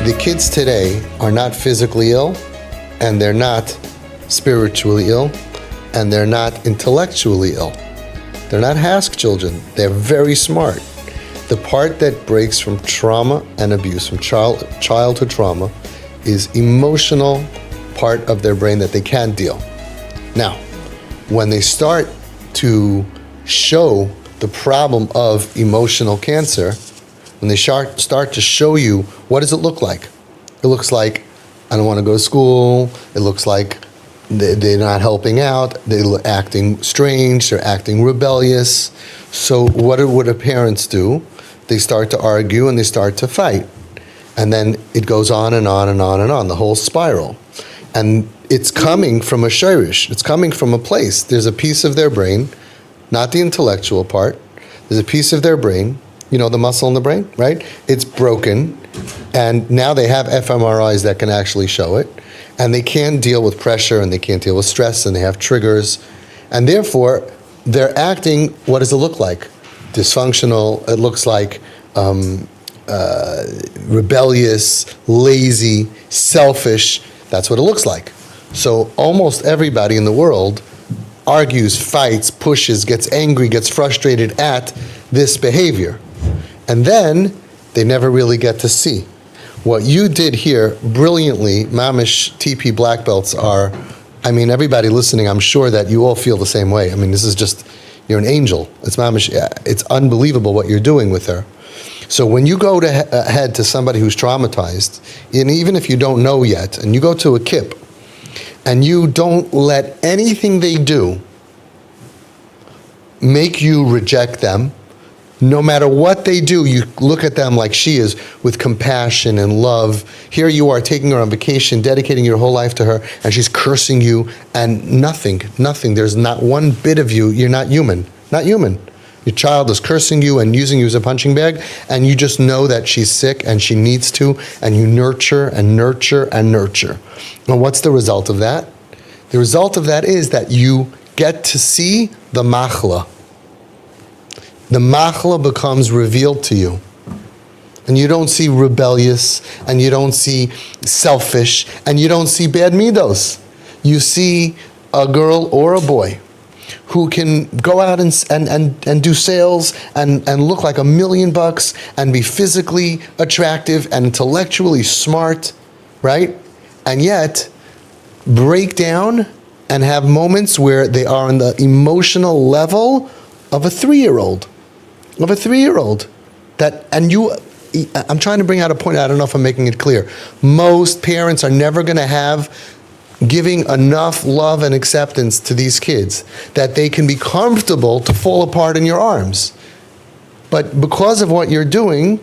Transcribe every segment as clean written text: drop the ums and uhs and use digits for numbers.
the kids today are not physically ill, and they're not spiritually ill, and they're not intellectually ill. They're not HASC children. They're very smart. The part that breaks from trauma and abuse, from childhood trauma, is emotional part of their brain that they can't deal. Now, when they start to show the problem of emotional cancer, when they start to show you, what does it look like? It looks like, I don't want to go to school. It looks like they're not helping out. They're acting strange. They're acting rebellious. So what do parents do? They start to argue and they start to fight. And then it goes on and on and on and on, the whole spiral. And it's coming from a shirish. It's coming from a place. There's a piece of their brain, not the intellectual part. There's a piece of their brain, you know, the muscle in the brain, right? It's broken. And now they have fMRIs that can actually show it. And they can't deal with pressure and they can't deal with stress and they have triggers. And therefore, they're acting, what does it look like? Dysfunctional. It looks like rebellious, lazy, selfish. That's what it looks like. So almost everybody in the world argues, fights, pushes, gets angry, gets frustrated at this behavior. And then they never really get to see. What you did here brilliantly, Mamish TP black belts are, I mean, everybody listening, I'm sure that you all feel the same way. I mean, this is just, you're an angel. It's Mamish, it's unbelievable what you're doing with her. So when you go ahead to somebody who's traumatized, and even if you don't know yet, and you go to a kip, and you don't let anything they do make you reject them, no matter what they do, you look at them like she is, with compassion and love. Here you are taking her on vacation, dedicating your whole life to her, and she's cursing you, and nothing, there's not one bit of you, you're not human. Your child is cursing you and using you as a punching bag, and you just know that she's sick and she needs to, and you nurture and nurture and nurture. And what's the result of that? The result of that is that you get to see the machla. The machla becomes revealed to you. And you don't see rebellious, and you don't see selfish, and you don't see bad midos. You see a girl or a boy who can go out and do sales and look like $1 million and be physically attractive and intellectually smart, right? And yet break down and have moments where they are on the emotional level of a 3-year-old. I'm trying to bring out a point, I don't know if I'm making it clear. Most parents are never going to have giving enough love and acceptance to these kids that they can be comfortable to fall apart in your arms. But because of what you're doing,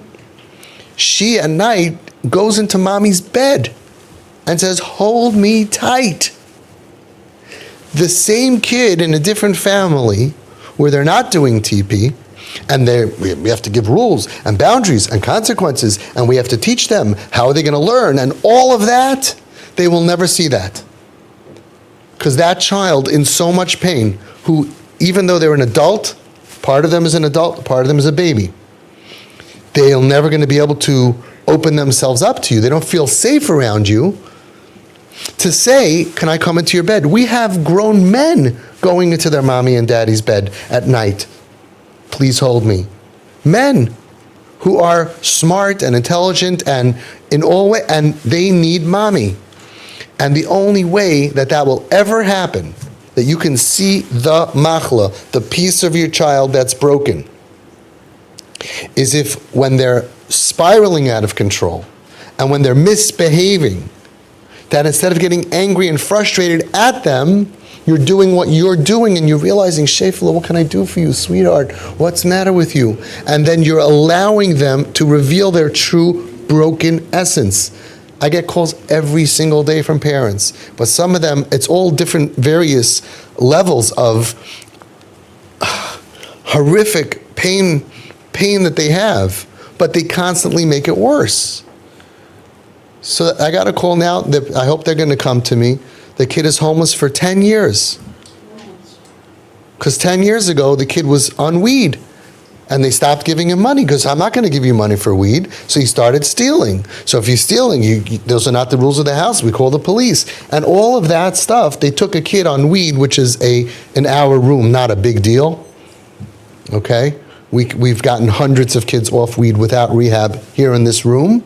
she at night goes into mommy's bed and says, hold me tight. The same kid in a different family where they're not doing TP, and we have to give rules and boundaries and consequences, and we have to teach them how are they going to learn, and all of that, they will never see that. Because that child in so much pain, who even though they're an adult, part of them is an adult, part of them is a baby, they are never going to be able to open themselves up to you. They don't feel safe around you to say, can I come into your bed? We have grown men going into their mommy and daddy's bed at night. Please hold me. Men who are smart and intelligent and in all way, and they need mommy. And the only way that will ever happen, that you can see the machla, the piece of your child that's broken, is if when they're spiraling out of control and when they're misbehaving, that instead of getting angry and frustrated at them, you're doing what you're doing and you're realizing, Shefla, what can I do for you, sweetheart? What's the matter with you? And then you're allowing them to reveal their true broken essence. I get calls every single day from parents, but some of them, it's all different, various levels of horrific pain that they have, but they constantly make it worse. So I got a call now, that I hope they're going to come to me. The kid is homeless for 10 years. Because 10 years ago, the kid was on weed. And they stopped giving him money because I'm not going to give you money for weed. So he started stealing. So if you're stealing, those are not the rules of the house. We call the police. And all of that stuff, they took a kid on weed, which is an hour room, not a big deal. Okay? We've gotten hundreds of kids off weed without rehab here in this room.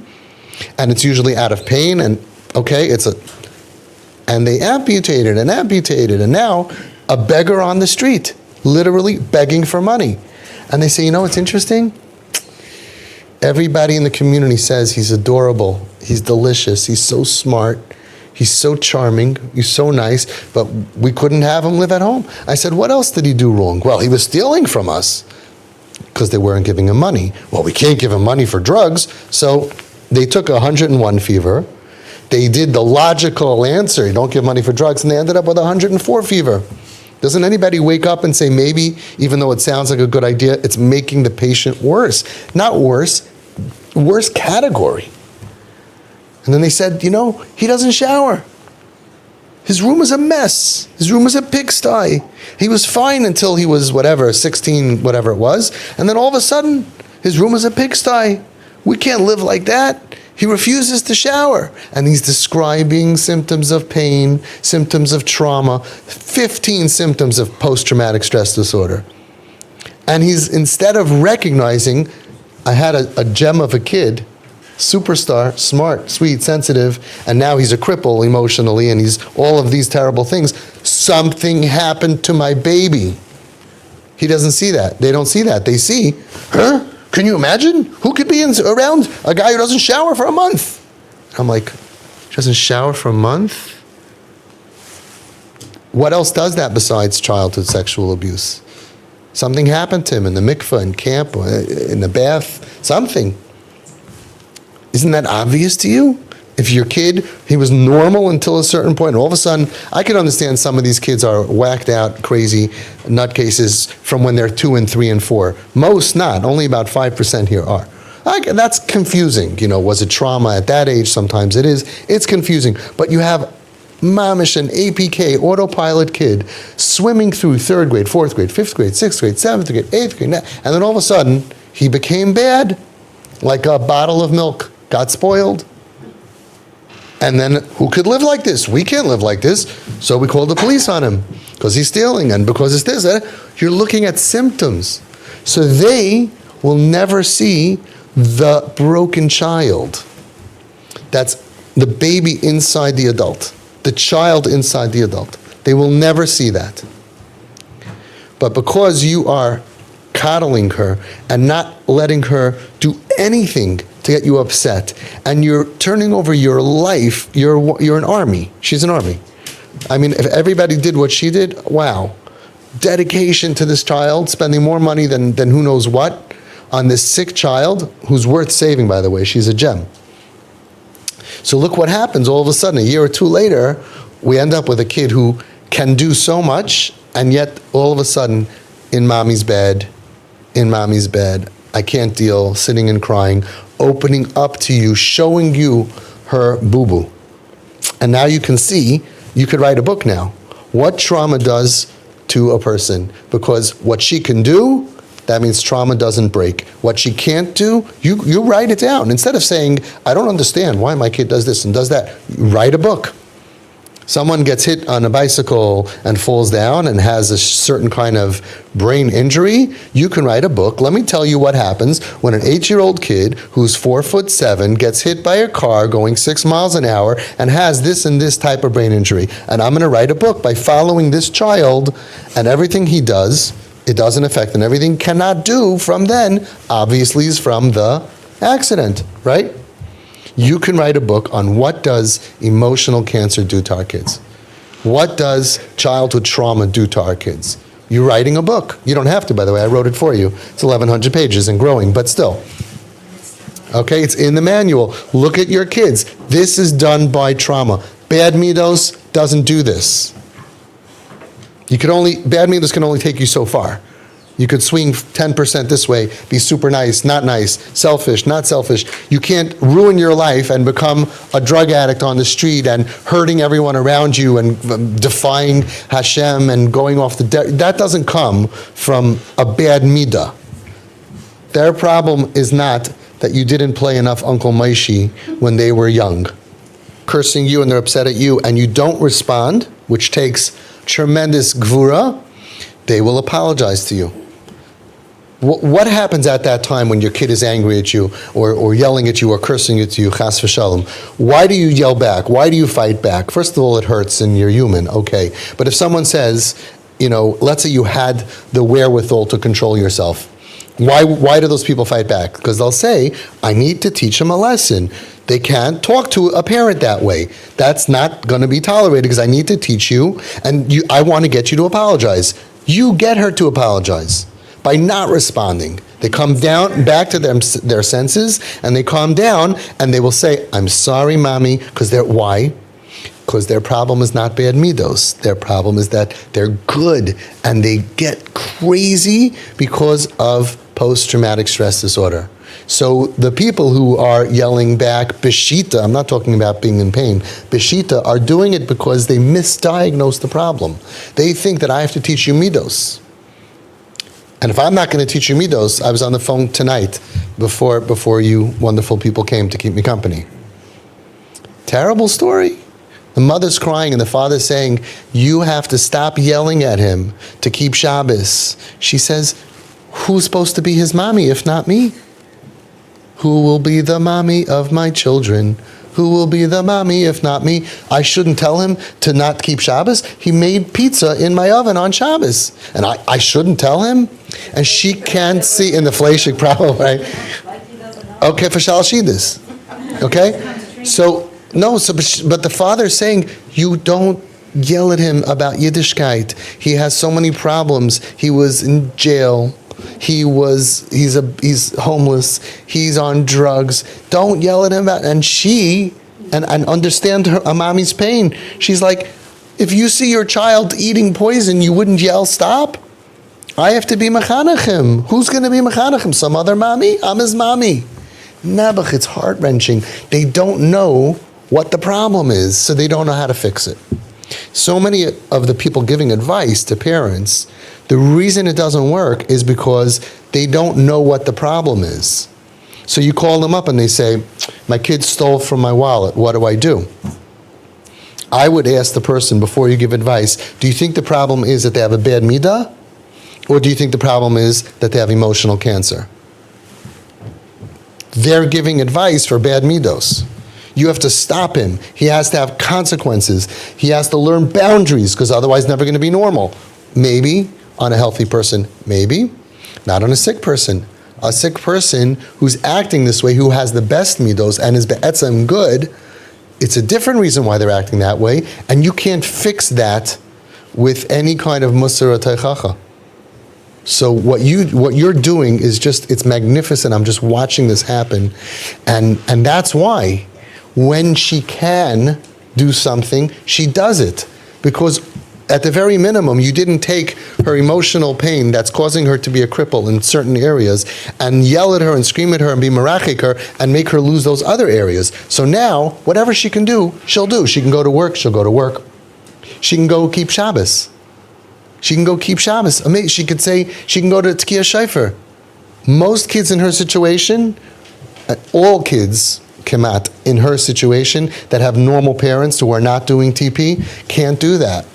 And it's usually out of pain. And okay, and they amputated. And now a beggar on the street, literally begging for money. And they say, you know what's interesting? Everybody in the community says he's adorable, he's delicious, he's so smart, he's so charming, he's so nice, but we couldn't have him live at home. I said, what else did he do wrong? Well, he was stealing from us because they weren't giving him money. Well, we can't give him money for drugs, so they took 101 fever. They did the logical answer, you don't give money for drugs, and they ended up with 104 fever. Doesn't anybody wake up and say, maybe, even though it sounds like a good idea, it's making the patient worse? Not worse, worse category. And then they said, you know, he doesn't shower. His room is a mess. His room is a pigsty. He was fine until he was 16, whatever it was. And then all of a sudden, his room is a pigsty. We can't live like that. He refuses to shower. And he's describing symptoms of pain, symptoms of trauma, 15 symptoms of post-traumatic stress disorder. And he's, instead of recognizing, I had a gem of a kid, superstar, smart, sweet, sensitive, and now he's a cripple emotionally, and he's all of these terrible things. Something happened to my baby. He doesn't see that. They don't see that. They see, huh? Can you imagine? Who could be around a guy who doesn't shower for a month? I'm like, doesn't shower for a month? What else does that besides childhood sexual abuse? Something happened to him in the mikveh, in camp, or in the bath, something. Isn't that obvious to you? If your kid, he was normal until a certain point, and all of a sudden, I can understand some of these kids are whacked out, crazy nutcases from when they're 2 and 3 and 4. Most not, only about 5% here are. That's confusing. You know, was it trauma at that age? Sometimes it is. It's confusing. But you have mamish, an APK, autopilot kid, swimming through 3rd grade, 4th grade, 5th grade, 6th grade, 7th grade, 8th grade, and then all of a sudden, he became bad, like a bottle of milk, got spoiled. And then who could live like this? We can't live like this. So we called the police on him because he's stealing and because it's this. You're looking at symptoms. So they will never see the broken child. That's the baby inside the adult, the child inside the adult. They will never see that. But because you are coddling her and not letting her do anything to get you upset, and you're turning over your life, you're an army. She's an army. I mean, if everybody did what she did, wow. Dedication to this child, spending more money than who knows what on this sick child, who's worth saving, by the way. She's a gem. So look what happens all of a sudden. A year or two later, we end up with a kid who can do so much, and yet all of a sudden, in mommy's bed, I can't deal, sitting and crying, opening up to you, showing you her boo-boo. And now you can see, you could write a book now, what trauma does to a person. Because what she can do, that means trauma doesn't break. What she can't do, you write it down. Instead of saying, I don't understand why my kid does this and does that, write a book. Someone gets hit on a bicycle and falls down and has a certain kind of brain injury, you can write a book. Let me tell you what happens when an 8-year-old kid who's 4'7" gets hit by a car going 6 miles an hour and has this and this type of brain injury. And I'm going to write a book by following this child, and everything he does, it doesn't affect, and everything cannot do from then, obviously, is from the accident, right? You can write a book on what does emotional cancer do to our kids. What does childhood trauma do to our kids? You're writing a book. You don't have to, by the way. I wrote it for you. It's 1,100 pages and growing, but still. Okay, it's in the manual. Look at your kids. This is done by trauma. Bad midos doesn't do this. Bad midos can only take you so far. You could swing 10% this way, be super nice, not nice, selfish, not selfish. You can't ruin your life and become a drug addict on the street and hurting everyone around you and defying Hashem and going off the... That doesn't come from a bad midah. Their problem is not that you didn't play enough Uncle Maishi when they were young, cursing you and they're upset at you, and you don't respond, which takes tremendous gvura. They will apologize to you. What happens at that time when your kid is angry at you or yelling at you or cursing at you, chas v'shalom? Why do you yell back? Why do you fight back? First of all, it hurts and you're human, okay. But if someone says, let's say you had the wherewithal to control yourself, why do those people fight back? Because they'll say, I need to teach them a lesson. They can't talk to a parent that way. That's not going to be tolerated because I need to teach you, and I want to get you to apologize. You get her to apologize by not responding. They come down back to their senses, and they calm down, and they will say, I'm sorry, mommy, why? Because their problem is not bad midos. Their problem is that they're good, and they get crazy because of post-traumatic stress disorder. So the people who are yelling back, beshita, I'm not talking about being in pain, beshita, are doing it because they misdiagnose the problem. They think that I have to teach you midos. And if I'm not going to teach you midos, I was on the phone tonight before you wonderful people came to keep me company. Terrible story. The mother's crying and the father's saying, you have to stop yelling at him to keep Shabbos. She says, who's supposed to be his mommy if not me? Who will be the mommy of my children? Who will be the mommy if not me? I shouldn't tell him to not keep Shabbos. He made pizza in my oven on Shabbos. And I shouldn't tell him? And she can't see in the fleshik problem, right? Okay, for Shalshidis. Okay? So, but the father's saying, you don't yell at him about Yiddishkeit. He has so many problems. He was in jail. He's homeless. He's on drugs. Don't yell at him about, and she, and understand a mommy's pain. She's like, if you see your child eating poison, you wouldn't yell, stop? I have to be mechanechim. Who's going to be mechanechim? Some other mommy? I'm his mommy. Nebuch, it's heart-wrenching. They don't know what the problem is, so they don't know how to fix it. So many of the people giving advice to parents, the reason it doesn't work is because they don't know what the problem is. So you call them up and they say, my kid stole from my wallet, what do I do? I would ask the person before you give advice, do you think the problem is that they have a bad midah? Or do you think the problem is that they have emotional cancer? They're giving advice for bad midos. You have to stop him. He has to have consequences. He has to learn boundaries, because otherwise never going to be normal. Maybe on a healthy person, maybe not on a sick person. A sick person who's acting this way, who has the best midos and is be'etzem good, it's a different reason why they're acting that way, and you can't fix that with any kind of musar or teichacha. So what you're doing is just, it's magnificent. I'm just watching this happen, and that's why when she can do something, she does it. Because at the very minimum, you didn't take her emotional pain that's causing her to be a cripple in certain areas and yell at her and scream at her and be merachik her and make her lose those other areas. So now, whatever she can do, she'll do. She can go to work, she'll go to work. She can go keep Shabbos. She can go keep Shabbos. She could say, she can go to Tkiyah Shofar. Most kids in her situation, all kids, Kemat, in her situation that have normal parents who are not doing TP, can't do that.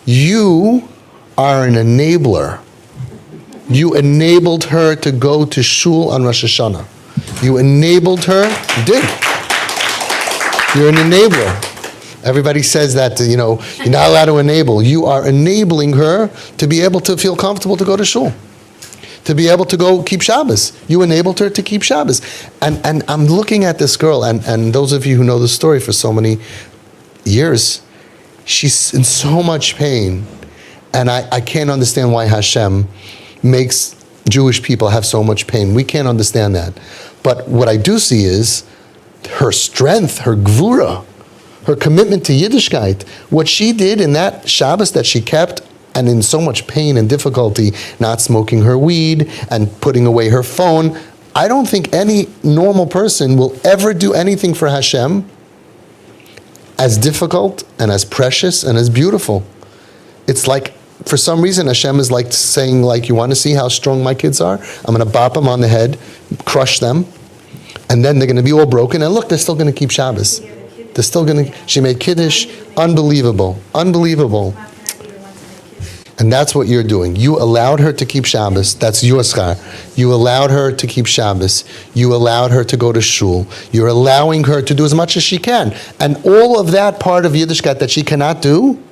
You are an enabler. You enabled her to go to shul on Rosh Hashanah. You enabled her, you did. You're an enabler. Everybody says that, you're not allowed to enable. You are enabling her to be able to feel comfortable to go to shul, to be able to go keep Shabbos. You enabled her to keep Shabbos. And I'm looking at this girl, and those of you who know the story for so many years, she's in so much pain, and I can't understand why Hashem makes Jewish people have so much pain. We can't understand that. But what I do see is her strength, her gvura, her commitment to Yiddishkeit. What she did in that Shabbos that she kept, and in so much pain and difficulty, not smoking her weed and putting away her phone. I don't think any normal person will ever do anything for Hashem as difficult and as precious and as beautiful. It's like for some reason, Hashem is like saying, like, you want to see how strong my kids are? I'm going to bop them on the head, crush them, and then they're going to be all broken. And look, they're still going to keep Shabbos. They're still going to, she made Kiddush, unbelievable, unbelievable. And that's what you're doing. You allowed her to keep Shabbos. That's your schar. You allowed her to keep Shabbos. You allowed her to go to shul. You're allowing her to do as much as she can. And all of that part of Yiddishkeit that she cannot do,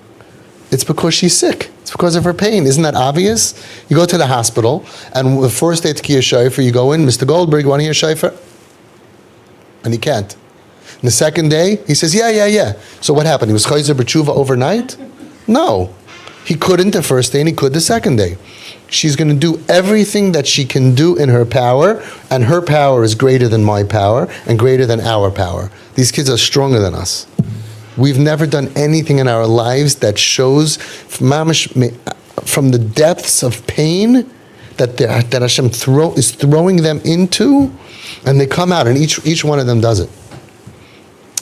it's because she's sick. It's because of her pain. Isn't that obvious? You go to the hospital, and the first day to Kiyah Shofar, you go in, Mr. Goldberg, you want to hear Shofar? And he can't. And the second day, he says, yeah. So what happened? He was chayzer b'tshuva overnight? No. He couldn't the first day, and he could the second day. She's going to do everything that she can do in her power, and her power is greater than my power and greater than our power. These kids are stronger than us. We've never done anything in our lives that shows from the depths of pain that Hashem is throwing them into, and they come out, and each one of them does it.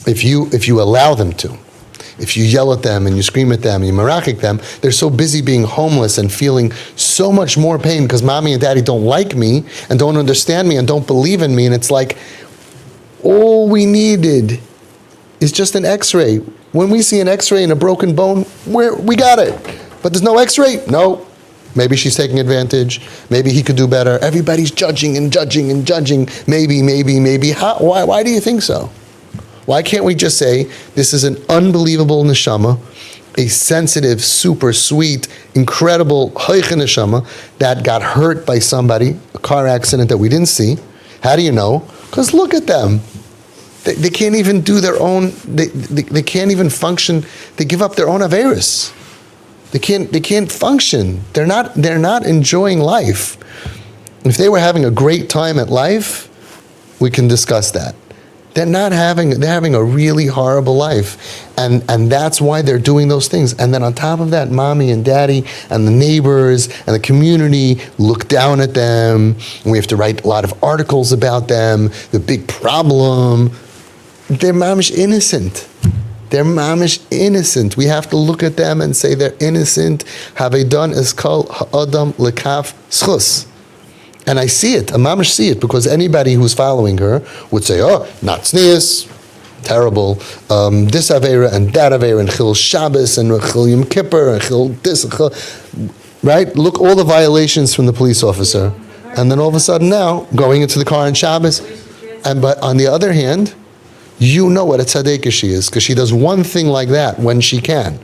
If you allow them to. If you yell at them and you scream at them and you marachik them, they're so busy being homeless and feeling so much more pain because mommy and daddy don't like me and don't understand me and don't believe in me. And it's like, all we needed is just an x-ray. When we see an x-ray and a broken bone, we got it. But there's no x-ray? No. Maybe she's taking advantage. Maybe he could do better. Everybody's judging and judging and judging. Maybe. Why do you think so? Why can't we just say, this is an unbelievable neshama, a sensitive, super sweet, incredible hoiche neshama that got hurt by somebody, a car accident that we didn't see. How do you know? Because look at them. They can't even do their own, they can't even function. They give up their own averis. They can't function. They're not enjoying life. If they were having a great time at life, we can discuss that. They're having a really horrible life. And that's why they're doing those things. And then on top of that, mommy and daddy and the neighbors and the community look down at them. And we have to write a lot of articles about them. The big problem. They're mamish innocent. They're mamish innocent. We have to look at them and say they're innocent. Have they done as kol ha'adam lekaf schus? And I see it, I mamish see it, because anybody who's following her would say, oh, not tznius, terrible, this avera and that avera, and chil Shabbos, and chil Yom Kippur, and chil this, and chil, right? Look, all the violations from the police officer. And then all of a sudden now, going into the car on Shabbos, but on the other hand, you know what a tzaddik she is, because she does one thing like that when she can.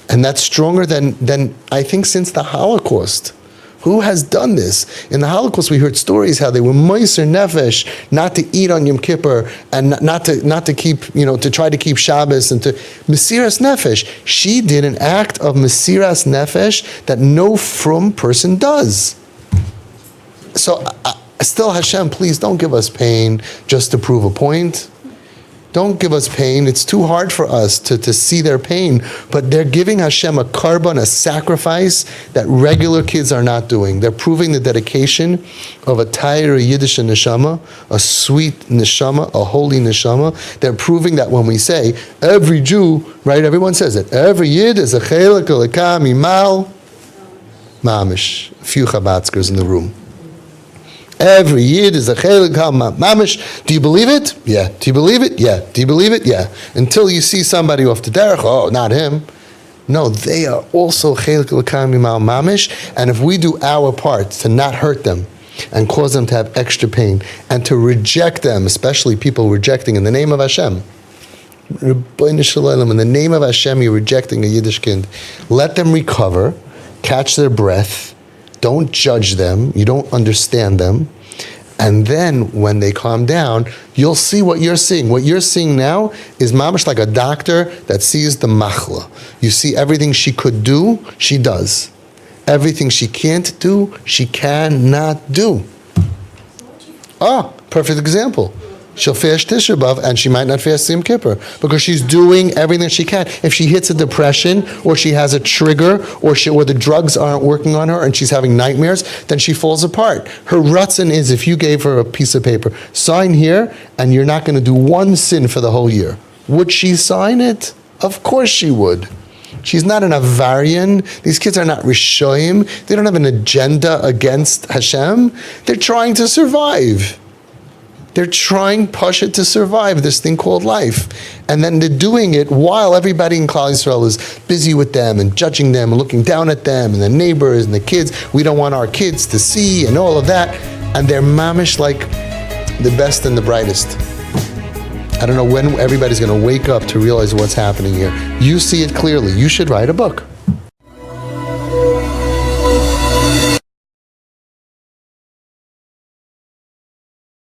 And that's stronger than I think since the Holocaust. Who has done this? In the Holocaust, we heard stories how they were moiser nefesh, not to eat on Yom Kippur, and not to keep, to try to keep Shabbos, and to mesiras nefesh. She did an act of mesiras nefesh that no frum person does. So, still, Hashem, please don't give us pain just to prove a point. Don't give us pain. It's too hard for us to see their pain. But they're giving Hashem a korban, a sacrifice that regular kids are not doing. They're proving the dedication of a Taira Yiddish neshama, a sweet neshama, a holy neshama. They're proving that when we say, every Jew, right, everyone says it, every Yid is a chelik elokah mimal mamish. A few Chabadskers in the room. Every Yid is a chelik mamish. Do you believe it? Yeah. Do you believe it? Yeah. Do you believe it? Yeah. Until you see somebody off the derech, oh, not him. No, they are also chelik mamish. And if we do our part to not hurt them and cause them to have extra pain and to reject them, especially people rejecting in the name of Hashem. In the name of Hashem, you're rejecting a Yiddish kind. Let them recover, catch their breath. Don't judge them. You don't understand them. And then when they calm down, you'll see what you're seeing. What you're seeing now is mamash like a doctor that sees the machla. You see everything she could do, she does. Everything she can't do, she cannot do. Perfect example. She'll fast Tisha B'Av and she might not fast Yom Kippur because she's doing everything she can. If she hits a depression or she has a trigger or the drugs aren't working on her and she's having nightmares, then she falls apart. Her rutzin is if you gave her a piece of paper, sign here and you're not going to do one sin for the whole year. Would she sign it? Of course she would. She's not an Avarian. These kids are not Rishoyim. They don't have an agenda against Hashem. They're trying to survive. They're trying, Pasha, to survive this thing called life. And then they're doing it while everybody in Klal Yisrael is busy with them and judging them and looking down at them and the neighbors and the kids. We don't want our kids to see and all of that. And they're mamish like the best and the brightest. I don't know when everybody's going to wake up to realize what's happening here. You see it clearly. You should write a book.